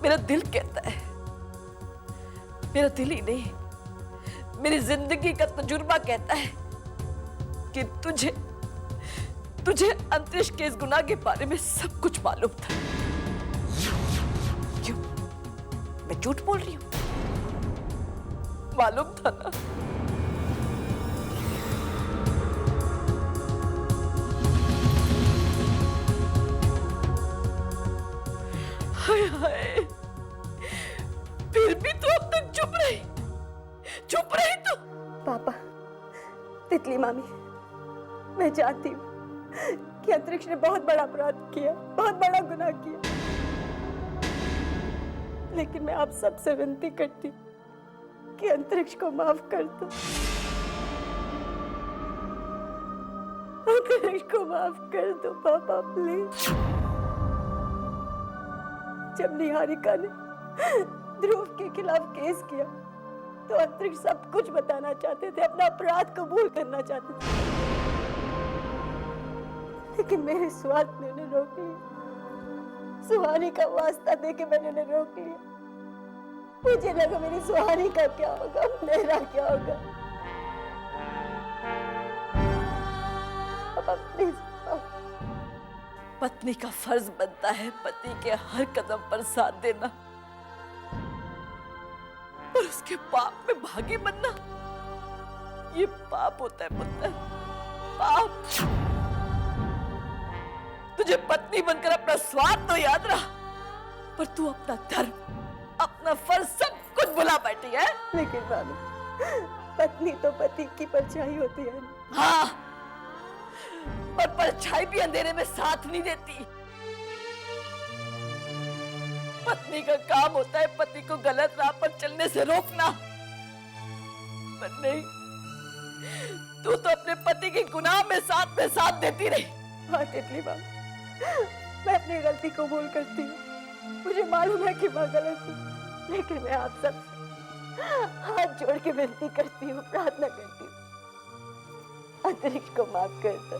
मेरा दिल कहता है, मेरा दिल ही नहीं, मेरी जिंदगी का तजुर्बा कहता है कि तुझे अंतरिक्ष के इस गुनाह के बारे में सब कुछ मालूम था। क्यों? मैं झूठ बोल रही हूं? मालूम था ना? हाय हाय, फिर भी तू अब तक चुप रही तू। पापा, तितली मामी, मैं जानती हूँ कि अंतरिक्ष ने बहुत बड़ा अपराध किया, बहुत बड़ा गुनाह किया, लेकिन मैं आप सबसे विनती करती हूँ कि अंतरिक्ष को माफ कर दो। अंतरिक्ष को माफ कर दो पापा, प्लीज। जब निहारिका ने ध्रुव के खिलाफ केस किया तो अंतरिक्ष सब कुछ बताना चाहते थे, अपना अपराध कबूल करना चाहते थे, लेकिन मेरे स्वार्थ ने उन्हें रोक लिया। सुहानी का वास्ता देके मैंने उन्हें रोक लिया। मुझे लगा मेरी सुहानी का क्या होगा, मेरा क्या होगा। पापा प्लीज। पत्नी का फर्ज बनता है पति के हर कदम पर साथ देना, पर उसके पाप में भागी बनना, ये पाप होता है पुत्र, पाप। तुझे पत्नी बनकर अपना स्वार्थ तो याद रहा, पर तू अपना धर्म, अपना फर्ज सब कुछ भुला बैठी है। लेकिन मामी, पत्नी तो पति की परछाई होती है ना। हाँ, पर परछाई भी अंधेरे में साथ नहीं देती। पत्नी का काम होता है पति को गलत राह पर चलने से रोकना, पर नहीं, तू तो अपने पति के गुनाह में साथ देती रही। हाँ तितली मामी, मैं अपनी गलती कबूल करती हूँ। मुझे मालूम है कि मैं गलत हूँ, लेकिन मैं आप सबसे हाथ जोड़ के विनती करती हूँ, प्रार्थना करती हूँ, अंतरिक्ष को माफ कर दो।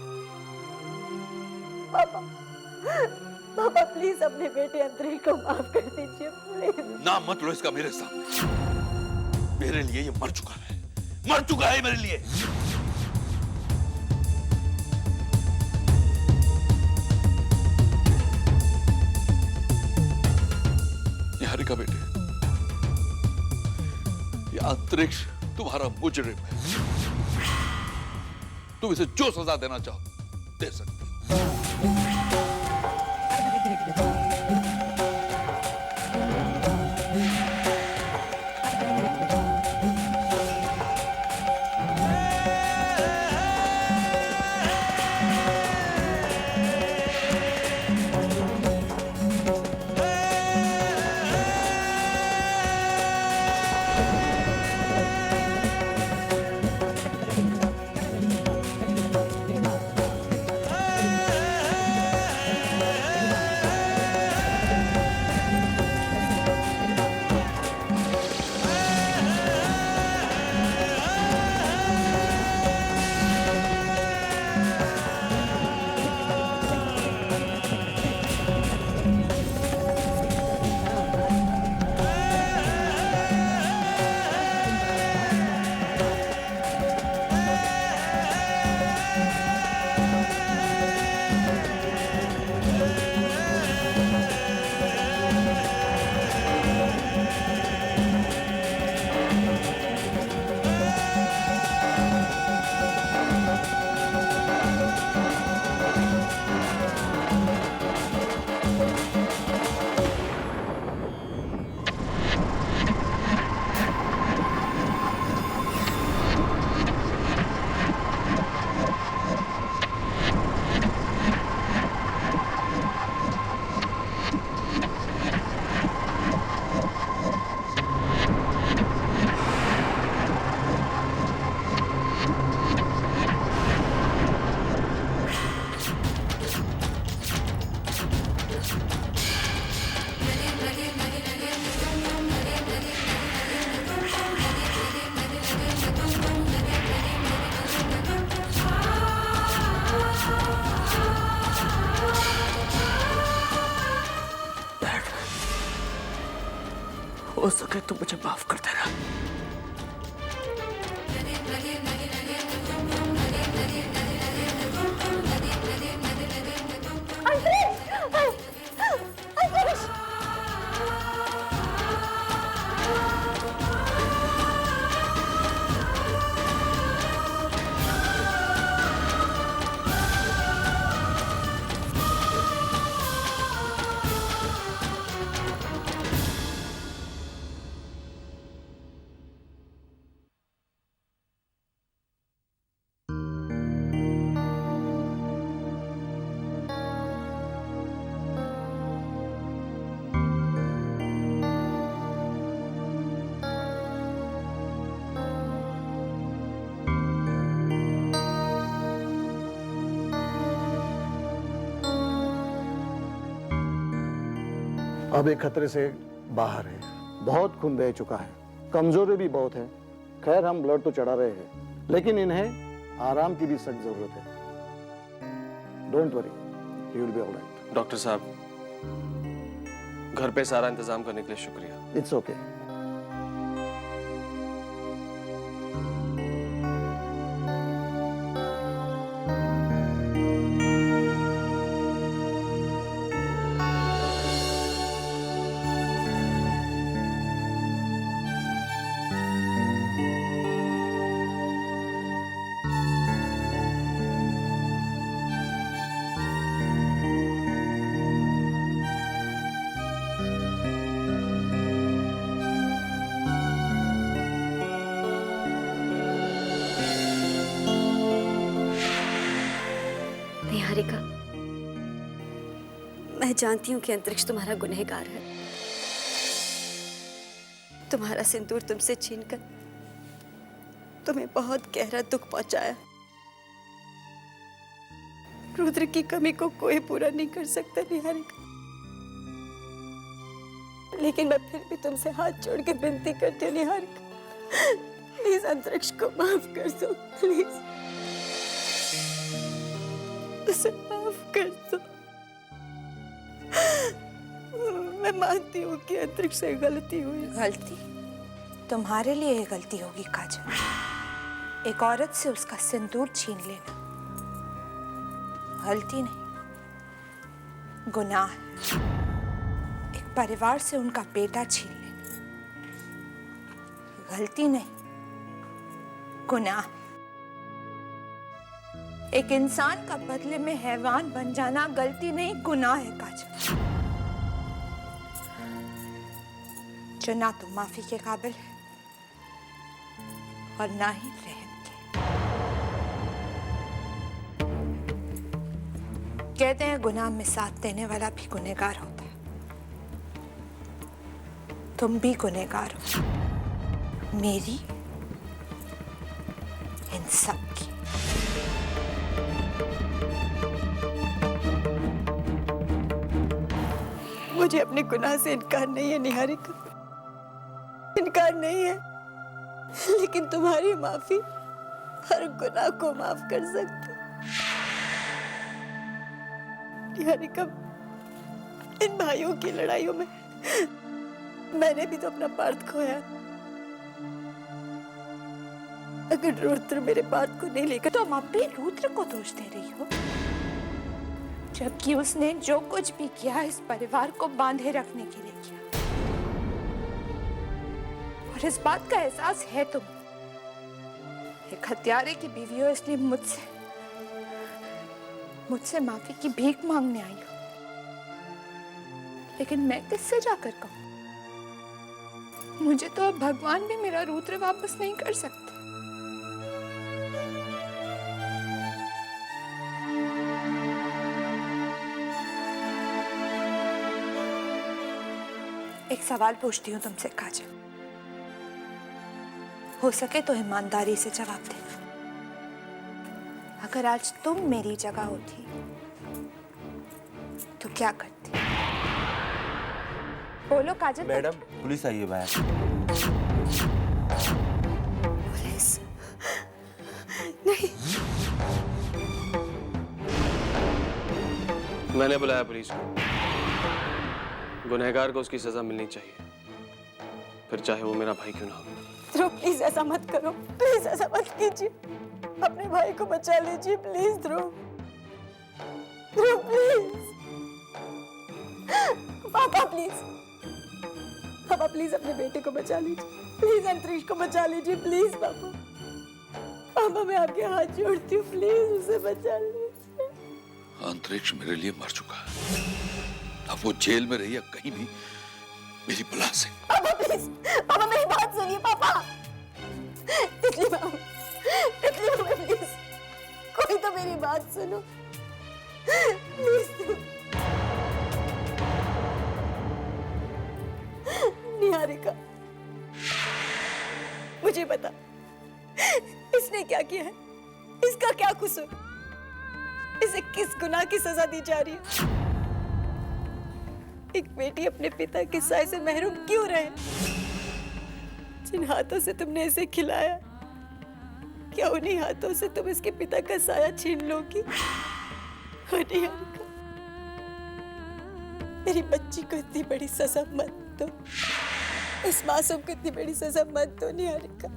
पापा प्लीज अपने बेटे अंतरिक्ष को माफ कर दीजिए, प्लीज। ना मत लो इसका मेरे सामने। मेरे लिए ये मर चुका है मेरे लिए। निहारिका बेटे, ये अंतरिक्ष तुम्हारा मुजरिम है। तुम इसे जो सजा देना चाहो दे सकते हो। हो सके तो मुझे माफ कर देना। अब एक खतरे से बाहर है, बहुत खून बह चुका है, कमजोरी भी बहुत है। खैर हम ब्लड तो चढ़ा रहे हैं, लेकिन इन्हें आराम की भी सख्त जरूरत है। Don't worry, he will be alright. Doctor साहब, घर पे सारा इंतजाम करने के लिए शुक्रिया। It's okay. निहारिका, मैं जानती हूँ कि अंतरिक्ष तुम्हारा गुनहगार है। तुम्हारा सिंदूर तुमसे छीनकर तुम्हें बहुत गहरा दुख पहुंचाया। रुद्र की कमी को कोई पूरा नहीं कर सकता निहारिका, लेकिन मैं फिर भी तुमसे हाथ जोड़ के विनती करती हूँ निहारिका, प्लीज अंतरिक्ष को माफ कर दो, प्लीज उसे माफ कर दो। मैं मानती हूँ कि अंतरिक्ष से गलती हुई। गलती तुम्हारे लिए ये गलती होगी काजल। एक औरत से उसका सिंदूर छीन लेना गलती नहीं, गुनाह है। एक परिवार से उनका बेटा छीन लेना गलती नहीं, गुनाह है। एक इंसान का बदले में हैवान बन जाना गलती नहीं, गुनाह है काजल। जो ना तो माफी के काबिल है और ना ही रहम के। कहते हैं गुनाह में साथ देने वाला भी गुनहगार होता है। तुम भी गुनहगार हो, मेरी, इन सब की। मुझे अपने गुनाह से इनकार नहीं है निहारिका, इनकार नहीं है, लेकिन तुम्हारी माफी हर गुनाह को माफ कर सकती। निहारिका, इन भाइयों की लड़ाइयों में मैंने भी तो अपना पार्थ खोया। अगर रुद्र मेरे पार्थ को नहीं लेकर, तुम अब भी रुद्र को दोष दे रही हो, जबकि उसने जो कुछ भी किया इस परिवार को बांधे रखने के लिए किया। और इस बात का एहसास है तुम्हें। एक हत्यारे की बीवी हो, इसलिए मुझसे माफी की भीख मांगने आई हो, लेकिन मैं किससे जाकर कहूं? मुझे तो अब भगवान भी मेरा रुद्र वापस नहीं कर सकते। एक सवाल पूछती हूँ तुमसे काजल, हो सके तो ईमानदारी से जवाब देना। अगर आज तुम मेरी जगह होती तो क्या करती? बोलो काजल। मैडम, पुलिस आई है बाहर। पुलिस नहीं, मैंने बुलाया पुलिस को। गुनहगार को उसकी सजा मिलनी चाहिए। फिर चाहे वो मेरा भाई क्यों ना हो। ध्रुव प्लीज ऐसा मत करो, प्लीज ऐसा मत कीजिए, अपने भाई को बचा लीजिए प्लीज ध्रुव, ध्रुव प्लीज। पापा प्लीज, पापा प्लीज अपने बेटे को बचा लीजिए, प्लीज अंतरिक्ष को बचा लीजिए प्लीज पापा, पापा मैं आपके हाथ जोड़ती हूँ, प्लीज उसे बचा लीजिए। अंतरिक्ष मेरे लिए मर चुका है, अब वो जेल में रही या कहीं भी मेरी बला से। पापा प्लीज, पापा मेरी बात सुनिए पापा, तितली मामा प्लीज, कोई तो मेरी बात सुनो प्लीज। निहारिका, मुझे बता इसने क्या किया है, इसका क्या कसूर, इसे किस गुनाह की सजा दी जा रही है? एक बेटी अपने पिता के साए से महरूम क्यों रहे? जिन हाथों से तुमने इसे खिलाया, क्या उन्हीं हाथों से तुम इसके पिता का साया छीन लोगी? निहारिका, मेरी बच्ची को इतनी बड़ी सजा मत दो, इस मासूम को इतनी बड़ी सजा मत दो निहारिका।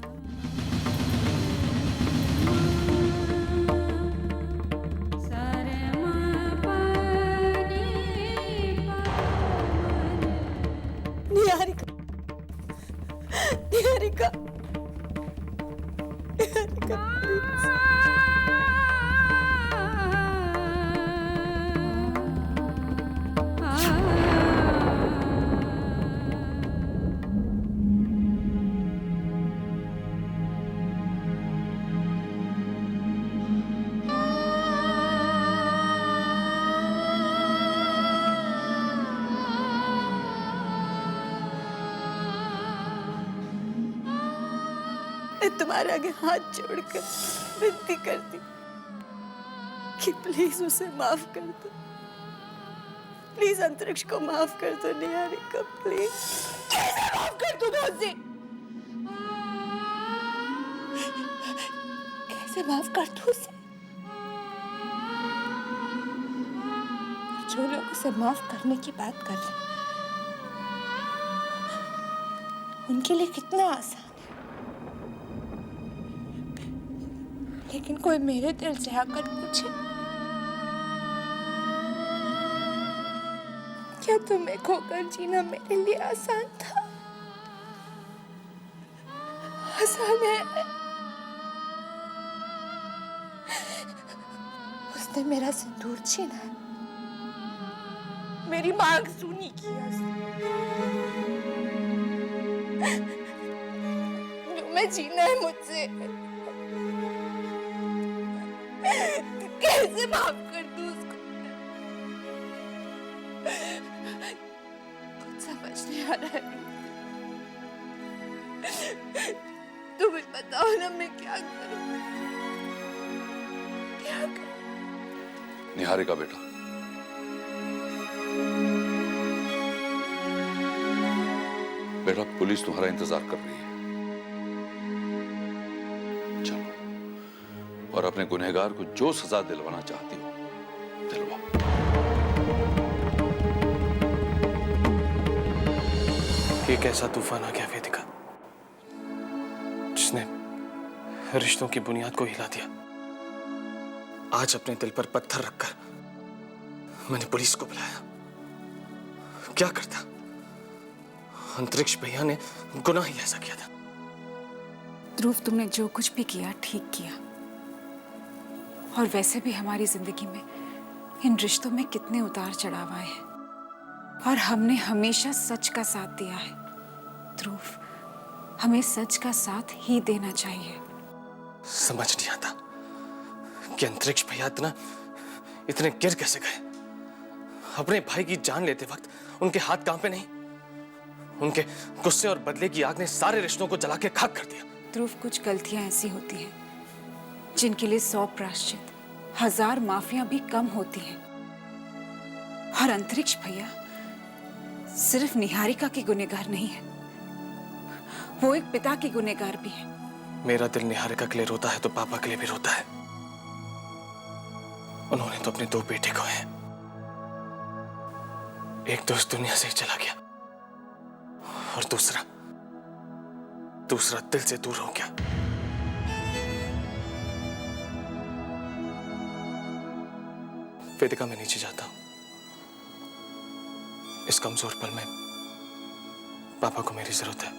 निहारिका, निहारिका, निहारिका प्लीज। मैं तुम्हारे आगे हाथ जोड़कर विनती करती कि प्लीज उसे माफ कर दो, प्लीज अंतरिक्ष को माफ कर दो निहारिका, प्लीज कैसे माफ कर दूं मैं उसे, कैसे माफ कर दूं उसे? जो लोग उसे माफ करने की बात कर रहे हैं, उनके लिए कितना आसान है, लेकिन कोई मेरे दिल से आकर पूछे क्या तुम्हें खोकर जीना मेरे लिए आसान था? आसान है। उसने मेरा सिंदूर छीना, मेरी मांग सुनी किया, जो मैं जीना है मुझसे, कैसे माफ कर दूं उसको? कुछ समझ नहीं आ रहा है। तुम्हें बताओ ना मैं क्या करूं, क्या करूं? निहारिका बेटा, बेटा पुलिस तुम्हारा इंतजार कर रही है, चलो और अपने गुनहगार को जो सजा दिलवाना चाहती हो दिलवाओ। एक ऐसा तूफान आ गया वेदिका, जिसने रिश्तों की बुनियाद को हिला दिया। आज अपने दिल पर पत्थर रखकर मैंने पुलिस को बुलाया। क्या करता? अंतरिक्ष भैया ने गुनाह ही ऐसा किया था। ध्रुव, तुमने जो कुछ भी किया ठीक किया, और वैसे भी हमारी जिंदगी में इन रिश्तों में कितने उतार चढ़ाव आए हैं, और हमने हमेशा सच का साथ दिया है। ध्रुव, हमें सच का साथ ही देना चाहिए। समझ नहीं आता कि अंतरिक्ष भैया इतने गिर कैसे गए। अपने भाई की जान लेते वक्त उनके हाथ कांपे नहीं। उनके गुस्से और बदले की आग ने सारे रिश्तों को जला के खाक कर दिया। ध्रुव, कुछ गलतियां ऐसी होती हैं जिनके लिए 100 प्रायश्चित, 1000 माफियां भी कम होती हैं। और अंतरिक्ष भैया सिर्फ निहारिका की गुनहगार नहीं है, वो एक पिता की गुनहगार भी है। मेरा दिल निहारिका के लिए रोता है तो पापा के लिए भी रोता है। उन्होंने तो अपने 2 बेटे को है, एक तो इस दुनिया से ही चला गया और दूसरा दूसरा दिल से दूर हो गया। वेदिका, मैं नीचे जाता हूं। इस कमजोर पल में पापा को मेरी जरूरत है।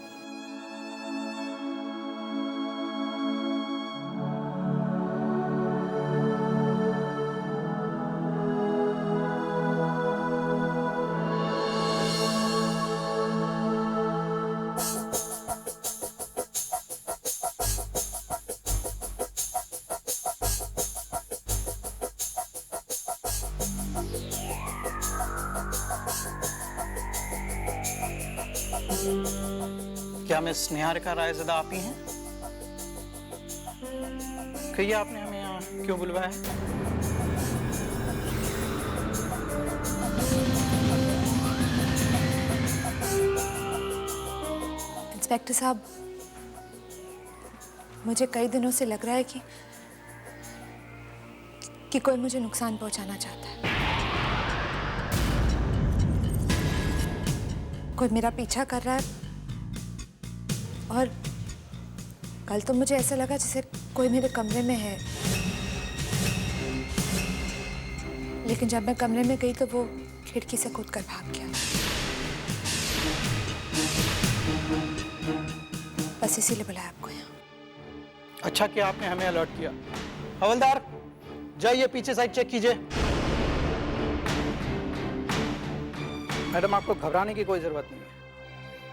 क्या मिस निहारिका रायज़दा आप ही हैं? कहिए, आपने हमें यहाँ क्यों बुलवाया है? इंस्पेक्टर साहब, मुझे कई दिनों से लग रहा है कि कोई मुझे नुकसान पहुंचाना चाहता है। कोई मेरा पीछा कर रहा है, और कल तो मुझे ऐसा लगा जैसे कोई मेरे कमरे में है, लेकिन जब मैं कमरे में गई तो वो खिड़की से कूदकर भाग गया। बस इसीलिए बुलाया आपको यहाँ। अच्छा किया आपने हमें अलर्ट किया। हवलदार, जाइए पीछे साइड चेक कीजिए। मैडम, आपको घबराने की कोई जरूरत नहीं है।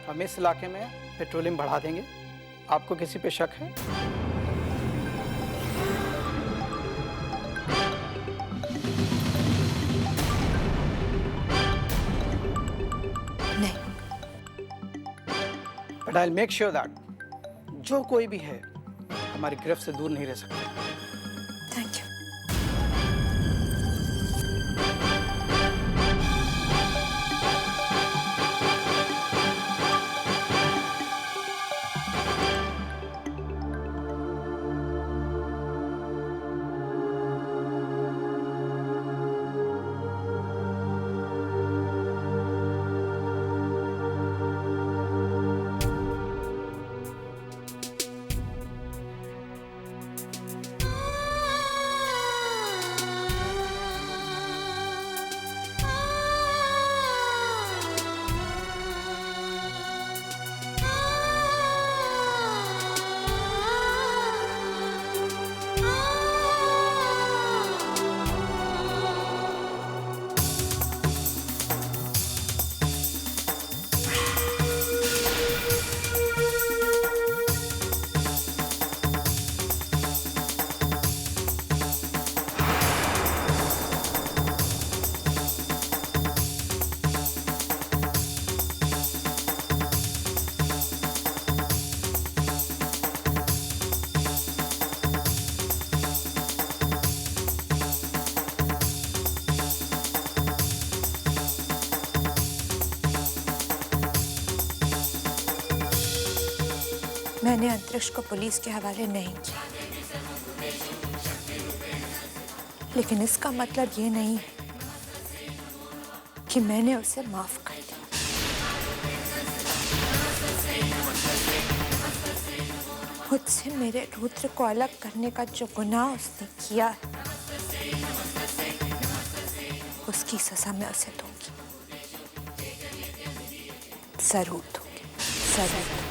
हम इस इलाके में पेट्रोलिंग बढ़ा देंगे। आपको किसी पे शक है? नहीं। But I will make sure that जो कोई भी है हमारी गिरफ्त से दूर नहीं रह सकता। Thank you. मैंने अंतरिक्ष को पुलिस के हवाले नहीं किया, लेकिन इसका मतलब ये नहीं कि मैंने उसे माफ कर दिया। मुझसे मेरे रुद्र को अलग करने का जो गुनाह उसने किया है, उसकी सजा मैं उसे दूंगी, जरूर दूंगी, जरूर।